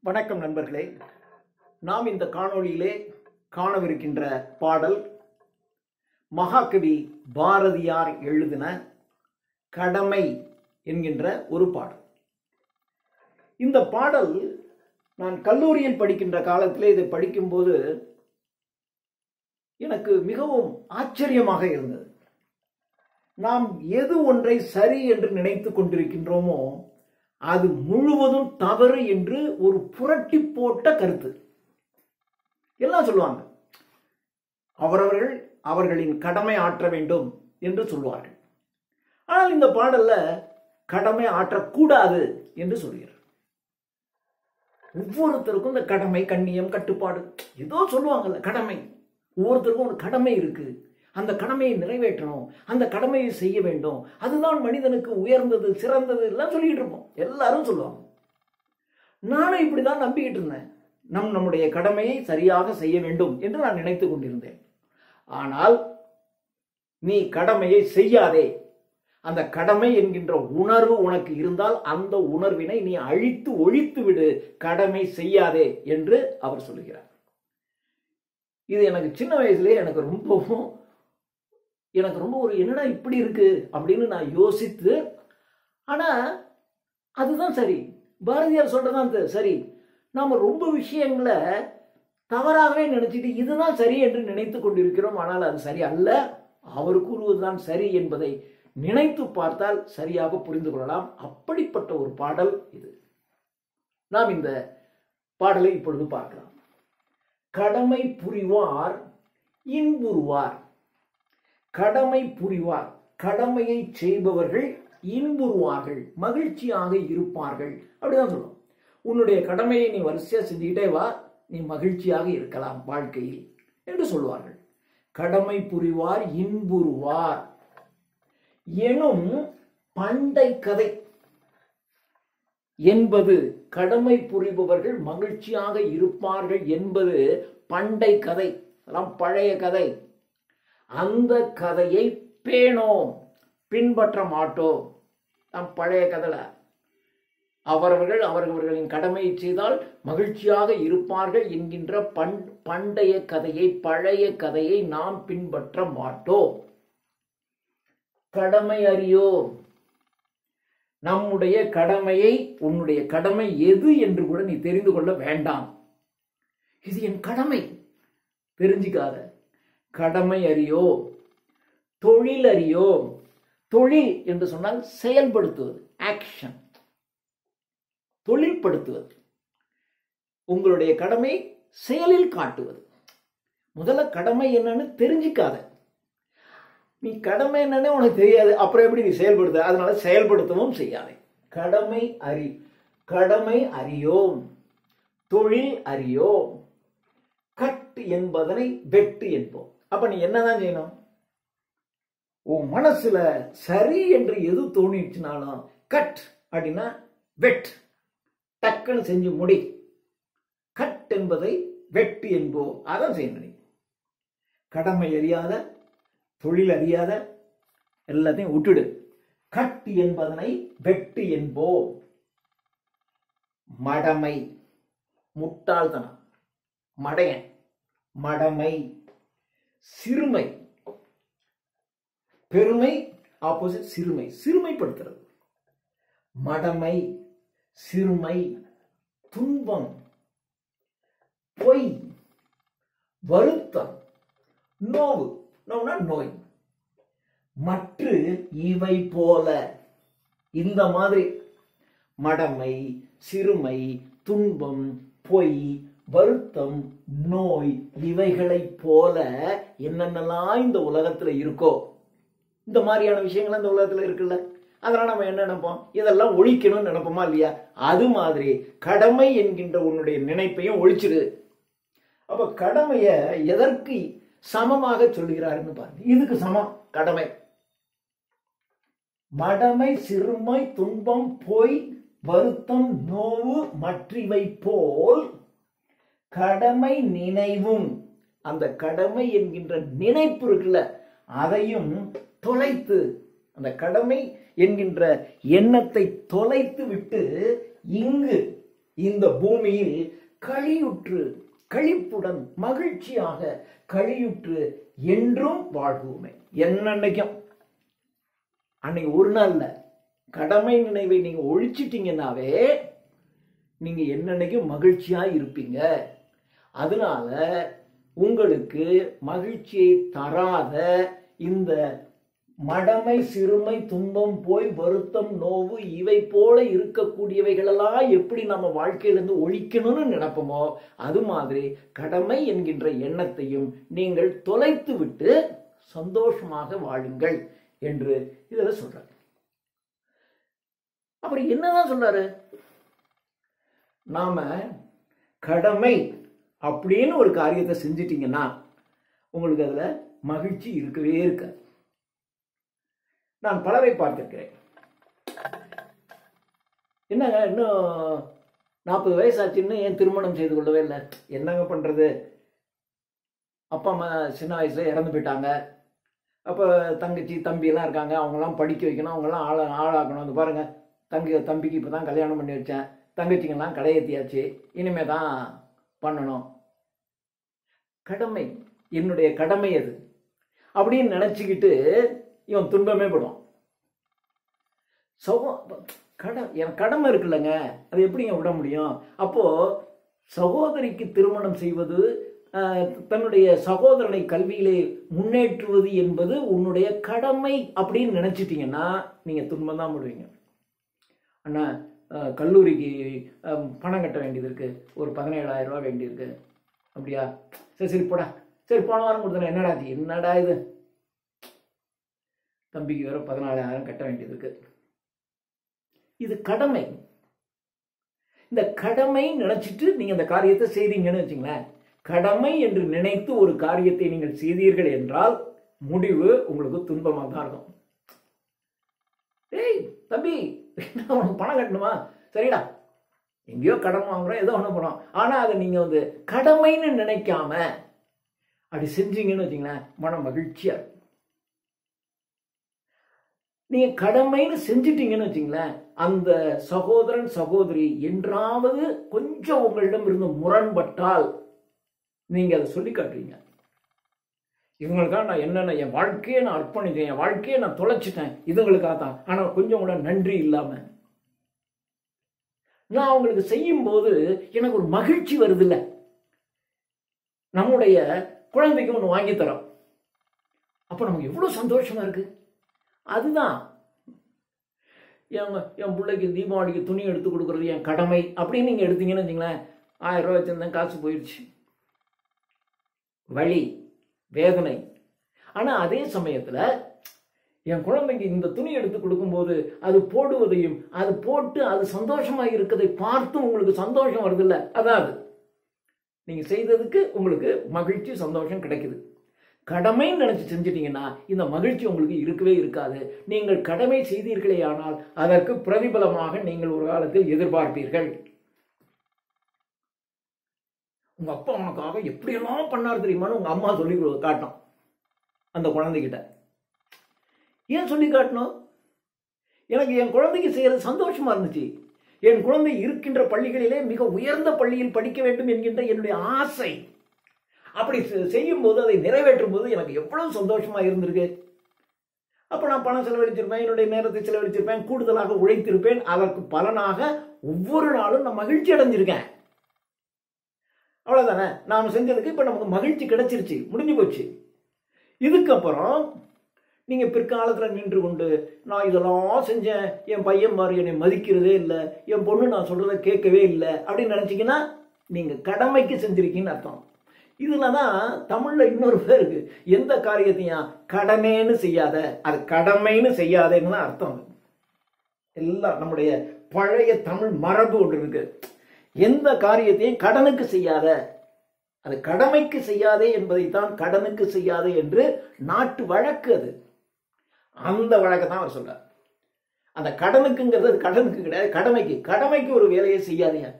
வணக்கம் நண்பர்களே. நாம் இந்த காணொளியிலே காணவிருக்கின்ற பாடல் மகாகவி பாரதியார் எழுதின கடமை என்கின்ற ஒரு பாடல். இந்த பாடல் நான் கல்லூரியில் படிக்கின்ற காலத்திலே இதை படிக்கும்போது எனக்கு மிகவும் ஆச்சரியமாக இருந்தது. நாம் எது ஒன்றை சரி என்று நினைத்துக் கொண்டிருக்கின்றோமோ அது முழுவதும் தவறு என்று ஒரு புரட்டி போட்ட கருத்து. எல்லாம் சொல்லுவாங்க, அவரவர்கள் அவர்களின் கடமை ஆற்ற வேண்டும் என்று சொல்வார்கள். ஆனால் இந்த பாடல்ல கடமை ஆற்றக்கூடாது என்று சொல்கிறார். ஒவ்வொருத்தருக்கும் இந்த கடமை, கண்ணியம், கட்டுப்பாடு ஏதோ சொல்லுவாங்கல்ல, கடமை. ஒவ்வொருத்தருக்கும் ஒரு கடமை இருக்கு, அந்த கடமையை நிறைவேற்றணும், அந்த கடமையை செய்ய வேண்டும், அதுதான் மனிதனுக்கு உயர்ந்தது, சிறந்தது எல்லாம் சொல்லிட்டு இருப்போம், எல்லாரும் சொல்லுவாங்க. நானும் இப்படிதான் நம்பிக்கிட்டு இருந்தேன். நம்முடைய கடமையை சரியாக செய்ய வேண்டும் என்று நான் நினைத்துக் கொண்டிருந்தேன். ஆனால் நீ கடமையை செய்யாதே, அந்த கடமை என்கின்ற உணர்வு உனக்கு இருந்தால் அந்த உணர்வினை நீ அழித்து ஒழித்து விடு, கடமை செய்யாதே என்று அவர் சொல்லுகிறார். இது எனக்கு சின்ன வயசுலேயே எனக்கு ரொம்ப ஒரு என்னடா இப்படி இருக்கு அப்படின்னு நான் யோசித்து, ஆனா அதுதான் சரி, பாரதியார் சொல்றதான் சரி. நாம ரொம்ப விஷயங்களை தவறாகவே நினைச்சிட்டு இதுதான் சரி என்று நினைத்து கொண்டிருக்கிறோம். ஆனால் அது சரி அல்ல, அவர் கூறுவதுதான் சரி என்பதை நினைத்து பார்த்தால் சரியாக புரிந்து கொள்ளலாம். அப்படிப்பட்ட ஒரு பாடல் இது. நாம் இந்த பாடலை இப்பொழுது பார்க்கலாம். கடமை புரிவார் இன்புறுவார். கடமை புரிவார், கடமையை செய்பவர்கள் இன்புறுவார்கள், மகிழ்ச்சியாக இருப்பார்கள். அப்படிதான் சொல்லுவோம். உன்னுடைய கடமையை நீ வரிசையா செஞ்சுக்கிட்டே வா, நீ மகிழ்ச்சியாக இருக்கலாம் வாழ்க்கையில் என்று சொல்வார்கள். கடமை புரிவார் இன்புறுவார் எனும் பண்டை கதை என்பது, கடமை புரிபவர்கள் மகிழ்ச்சியாக இருப்பார்கள் என்பது பண்டை கதை, அதெல்லாம் பழைய கதை. அந்த கதையை பேணோம், பின்பற்ற மாட்டோம். நம் பழைய கதையில அவரவர்களின் கடமையை செய்தால் மகிழ்ச்சியாக இருப்பார்கள் என்கின்ற பண்டைய கதையை, பழைய கதையை நாம் பின்பற்ற மாட்டோம். கடமை அறியோம். நம்முடைய கடமையை, உன்னுடைய கடமை எது என்று கூட நீ தெரிந்து கொள்ள வேண்டாம். இது என் கடமை தெரிஞ்சுக்காத. கடமை அறியோ, தொழில் அறியோ. தொழில் என்று சொன்னால் செயல்படுத்துவது, ஆக்ஷன், தொழில்படுத்துவது. உங்களுடைய கடமை செயலில் காட்டுவது. முதல்ல கடமை என்னன்னு தெரிஞ்சுக்காத. நீ கடமை என்னன்னு உனக்கு தெரியாது, அப்புறம் எப்படி நீ செயல்படுத்த? அதனால செயல்படுத்தவும் செய்யாதே. கடமை கடமை அறியோம், தொழில் அறியோம். கட்டு என்பதனை வெட்டு என்போம். அப்ப நீ என்னதான் செய்யணும்? உன் மனசுல சரி என்று எது தோணிச்சுனாலும் கட் அப்படின்னா வெட், டக்குன்னு செஞ்சு முடி. கட் என்பதை வெட்டு என்போம். அதான் செய்யணும். கடமை அறியாத, தொழில் அறியாத எல்லாத்தையும் விட்டுடு. கட்டு என்பதனை வெட்டு என்போம். மடமை, முட்டாள்தனம், மடையன், மடமை. சிறுமை, பெருமை ஆப்போசிட் சிறுமை, சிறுமைப்படுத்துறது. மடமை, சிறுமை. துன்பம், பொய், வருத்தம், நோவு, நோவுனா நோய். மற்ற இவை போல, இந்த மாதிரி மடமை, சிறுமை, துன்பம், பொய், வருத்தம், நோய், இவைகளை போல என்னென்னலாம் இந்த உலகத்துல இருக்கோ, இந்த மாதிரியான விஷயங்கள் இந்த உலகத்துல இருக்குல்ல, அதெல்லாம் நம்ம என்ன நினைப்போம்? இதெல்லாம் ஒழிக்கணும்னு நினைப்போமா இல்லையா? அது மாதிரி கடமை என்கின்ற உன்னுடைய நினைப்பையும் ஒழிச்சிடு. அப்ப கடமைய எதற்கு சமமாக சொல்லுகிறாருன்னு பாருங்க. இதுக்கு சமம் கடமை. மடமை, சிறுமை, துன்பம், பொய், வருத்தம், நோவு, மற்றவை போல் கடமை நினைவும். அந்த கடமை என்கின்ற நினைப்பு இருக்குல்ல, அதையும் தொலைத்து, அந்த கடமை என்கின்ற எண்ணத்தை தொலைத்து விட்டு இங்கு இந்த பூமியில் களியுற்று களிப்புடன் மகிழ்ச்சியாக களியுற்று என்றும் வாழ்வோமே. என்னன்னைக்கும் அன்னைக்கு ஒரு நாள்ல கடமை நினைவை நீங்க ஒழிச்சிட்டீங்கன்னாவே நீங்க என்னன்னைக்கும் மகிழ்ச்சியா இருப்பீங்க. அதனால உங்களுக்கு மகிழ்ச்சியை தராத இந்த மடமை சிறுமை துன்பம் போய் வருத்தம் நோவு இவை போல இருக்கக்கூடியவைகளெல்லாம் எப்படி நம்ம வாழ்க்கையிலிருந்து ஒழிக்கணும்னு நினைப்போமோ அது மாதிரி கடமை என்கின்ற எண்ணத்தையும் நீங்கள் தொலைத்து விட்டு சந்தோஷமாக வாழுங்கள் என்று இதில் சொல்றாரு. அப்புறம் என்னதான் சொல்றாரு? நாம கடமை அப்படின்னு ஒரு காரியத்தை செஞ்சிட்டீங்கன்னா உங்களுக்கு அதுல மகிழ்ச்சி இருக்கவே இருக்காது. நான் பலரை பார்த்திருக்கிறேன். என்னங்க இன்னும் 40 வயசாச்சுன்னு ஏன் திருமணம் செய்து கொள்ளவே இல்லை? என்னங்க பண்றது, அப்பா அம்மா சின்ன வயசுல இறந்து போயிட்டாங்க. அப்போ தங்கச்சி தம்பி எல்லாம் இருக்காங்க, அவங்கெல்லாம் படிக்க வைக்கணும், அவங்கெல்லாம் ஆளாக்கணும். அது பாருங்க, தம்பிக்கு இப்போ தான் கல்யாணம் பண்ணி வச்சேன், தங்கச்சிங்கெல்லாம் கடையேற்றியாச்சு, இனிமே தான் பண்ணணும். கடமை, என்னுடைய கடமை அது அப்படின்னு நினச்சிக்கிட்டு இவன் துன்பமே படும். என் கடமை இருக்குல்லங்க, அது எப்படிங்க விட முடியும்? அப்போ சகோதரிக்கு திருமணம் செய்வது, தன்னுடைய சகோதரனை கல்வியிலே முன்னேற்றுவது என்பது உன்னுடைய கடமை அப்படின்னு நினைச்சிட்டீங்கன்னா நீங்க துன்பம் தான் படுவீங்க. அண்ணா கல்லூரிக்கு பணம் கட்ட வேண்டியது இருக்கு, ஒரு 17,000 ரூபாய் வேண்டியிருக்கு. அப்படியா, சரி சரி போடா, சரி போன வாரம் கொடுத்தேன். என்னடா இது, தம்பிக்கு வேற 14,000 கட்ட வேண்டியது இருக்கு. இது கடமை. இந்த கடமை நினைச்சிட்டு நீங்க அந்த காரியத்தை செய்தீங்கன்னு வச்சுங்களேன், கடமை என்று நினைத்து ஒரு காரியத்தை நீங்கள் செய்தீர்கள் என்றால் முடிவு உங்களுக்கு துன்பமாக தான் இருக்கும். ஏய் தம்பி, உனக்கு பணம் கட்டணுமா? சரிடா, எங்கேயோ கடன் வாங்குறோம், ஏதோ ஒண்ணு போனோம். ஆனா அதை நீங்க கடமைன்னு நினைக்காம அப்படி செஞ்சீங்கன்னு வச்சுங்களேன், மன மகிழ்ச்சியா இருக்கும். நீங்க கடமைன்னு செஞ்சிட்டீங்கன்னு வச்சுங்களேன், அந்த சகோதரன் சகோதரி என்றாவது கொஞ்சம் உங்களிடம் இருந்து முரண்பட்டால் நீங்க அதை சொல்லி காட்டுறீங்க. இவங்களுக்காக நான் என்னென்ன என் வாழ்க்கையை நான் அர்ப்பணித்தேன், என் வாழ்க்கையை நான் தொலைச்சிட்டேன், இதுங்களுக்காக தான். ஆனா கொஞ்சம் கூட நன்றி இல்லாம நான் அவங்களுக்கு செய்யும் போது எனக்கு ஒரு மகிழ்ச்சி வருது இல்ல. நம்முடைய குழந்தைக்கு ஒன்று வாங்கி தரோம், அப்ப நமக்கு எவ்வளவு சந்தோஷமா இருக்கு. அதுதான் என் பிள்ளைக்கு தீபாவளிக்கு துணி எடுத்து கொடுக்கறது என் கடமை அப்படின்னு நீங்க எடுத்தீங்கன்னு வச்சுங்களேன், 1000 ரூபாய் வச்சிருந்தேன், காசு போயிடுச்சு, வலி வேதனை. ஆனா அதே சமயத்துல என் குழந்தைக்கு இந்த துணி எடுத்து கொடுக்கும்போது அது போடுவதையும் அது போட்டு அது சந்தோஷமா இருக்கிறதை பார்த்து உங்களுக்கு சந்தோஷம் வருது இல்ல. அதாவது நீங்க செய்ததுக்கு உங்களுக்கு மகிழ்ச்சி சந்தோஷம் கிடைக்குது. கடமைன்னு நினைச்சு செஞ்சிட்டீங்கன்னா இந்த மகிழ்ச்சி உங்களுக்கு இருக்கவே இருக்காது. நீங்கள் கடமை செய்தீர்களே ஆனால் அதற்கு பிரதிபலமாக நீங்கள் ஒரு காலத்தில் எதிர்பார்ப்பீர்கள். உங்க அப்பா உனக்காக எப்படியெல்லாம் பண்ணார் தெரியுமான்னு உங்க அம்மா சொல்லி காட்டணும் அந்த குழந்தைகிட்ட. ஏன் சொல்லி காட்டணும்? எனக்கு என் குழந்தைக்கு செய்யறது சந்தோஷமா இருந்துச்சு. என் குழந்தை இருக்கின்ற பள்ளிகளிலே மிக உயர்ந்த பள்ளியில் படிக்க வேண்டும் என்கின்ற என்னுடைய ஆசை. அப்படி செய்யும் போது, அதை நிறைவேற்றும் போது எனக்கு எவ்வளவு சந்தோஷமா இருந்திருக்கு. அப்ப நான் பணம் செலவழிச்சிருப்பேன், என்னுடைய நேரத்தை செலவழிச்சிருப்பேன், கூடுதலாக உழைத்திருப்பேன். அதற்கு பலனாக ஒவ்வொரு நாளும் நான் மகிழ்ச்சி அடைஞ்சிருக்கேன். அவ்வளவுதானே, நாம செஞ்சதுக்கு இப்ப நமக்கு மகிழ்ச்சி கிடைச்சிருச்சு, முடிஞ்சு போச்சு. இதுக்கப்புறம் நீங்க பிற்காலத்துல நின்று கொண்டு நான் இதெல்லாம் செஞ்சேன், என் பையன் மாதிரி என்னை மதிக்கிறதே இல்லை, என் பொண்ணு நான் சொல்றதை கேட்கவே இல்லை அப்படின்னு நினைச்சீங்கன்னா நீங்க கடமைக்கு செஞ்சிருக்கீங்கன்னு அர்த்தம். இதுலதான் தமிழ்ல இன்னொரு பேர் இருக்கு, எந்த காரியத்தையும் கடனேன்னு செய்யாத, அது கடமைன்னு செய்யாதேன்னு தான் அர்த்தம். எல்லாம் நம்முடைய பழைய தமிழ் மரபு ஒன்று இருக்கு. எந்த காரியத்தையும் கடனுக்கு செய்யாத, அது கடமைக்கு செய்யாதே என்பதைத்தான் கடனுக்கு செய்யாதே என்று நாட்டு வழக்கு. அது அந்த வழக்கை தான் அவர் சொல்றார். அந்த கடனுக்குங்கிறது அது கடனுக்கு கிடையாது, கடமைக்கு. கடமைக்கு ஒரு வேலையை செய்யாதீங்க.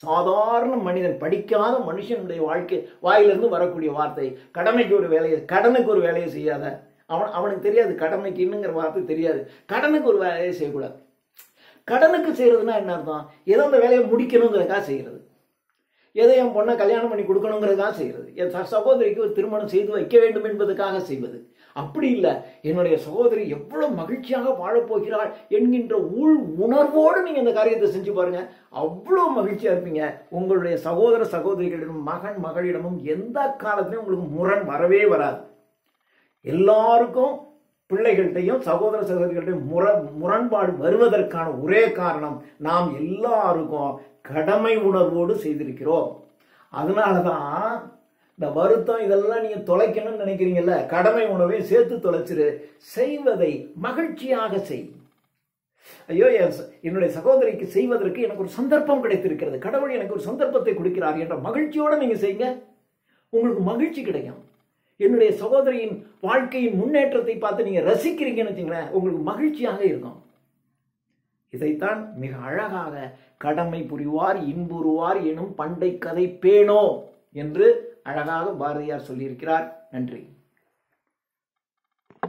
சாதாரண மனிதன், படிக்காத மனுஷனுடைய வாழ்க்கை வாயிலிருந்து வரக்கூடிய வார்த்தை கடமைக்கு ஒரு வேலையை, கடனுக்கு ஒரு வேலையை செய்யாத. அவனுக்கு தெரியாது கடமைக்கு இன்னுங்கிற வார்த்தை தெரியாது. கடனுக்கு ஒரு வேலையை செய்யக்கூடாது. கடனுக்கு செய்யறதுன்னா என்ன அர்த்தம்? ஏதோ அந்த வேலையை முடிக்கணுங்கிறதுக்காக செய்யறது, ஏதோ என் பொண்ணை கல்யாணம் பண்ணி கொடுக்கணுங்கிறதுக்காக செய்யறது, என் சகோதரிக்கு ஒரு திருமணம் செய்து வைக்க வேண்டும் என்பதற்காக செய்வது. அப்படி இல்லை, என்னுடைய சகோதரி எவ்வளவு மகிழ்ச்சியாக வாழப்போகிறாள் என்கின்ற உள் உணர்வோடு நீங்க இந்த காரியத்தை செஞ்சு பாருங்க, அவ்வளவு மகிழ்ச்சியா இருப்பீங்க. உங்களுடைய சகோதர சகோதரிகளிடம், மகன் மகளிடமும் எந்த காலத்திலையும் உங்களுக்கு முரண் வரவே வராது. எல்லாருக்கும் பிள்ளைகள்கிட்டையும் சகோதர சகோதரிகள்டையும் முரண்பாடு வருவதற்கான ஒரே காரணம், நாம் எல்லாருக்கும் கடமை உணர்வோடு செய்திருக்கிறோம். அதனாலதான் இந்த வருத்தம் இதெல்லாம் நீங்க தொலைக்கணும்னு நினைக்கிறீங்கல்ல, கடமை உணர்வை சேர்த்து தொலைச்சிரு. செய்வதை மகிழ்ச்சியாக செய். ஐயோ, என்னுடைய சகோதரிக்கு செய்வதற்கு எனக்கு ஒரு சந்தர்ப்பம் கிடைத்திருக்கிறது, கடவுள் எனக்கு ஒரு சந்தர்ப்பத்தை கொடுக்கிறார் என்ற மகிழ்ச்சியோட நீங்க செய்யுங்க, உங்களுக்கு மகிழ்ச்சி கிடைக்கும். என்னுடைய சகோதரியின் வாழ்க்கையின் முன்னேற்றத்தை பார்த்து நீங்க ரசிக்கிறீங்கன்னு வச்சுங்களேன், உங்களுக்கு மகிழ்ச்சியாக இருக்கும். இதைத்தான் மிக அழகாக கடமை புரிவார் இன்புறுவார் எனும் பண்டை கதை பேணோ என்று அழகாக பாரதியார் சொல்லியிருக்கிறார். நன்றி.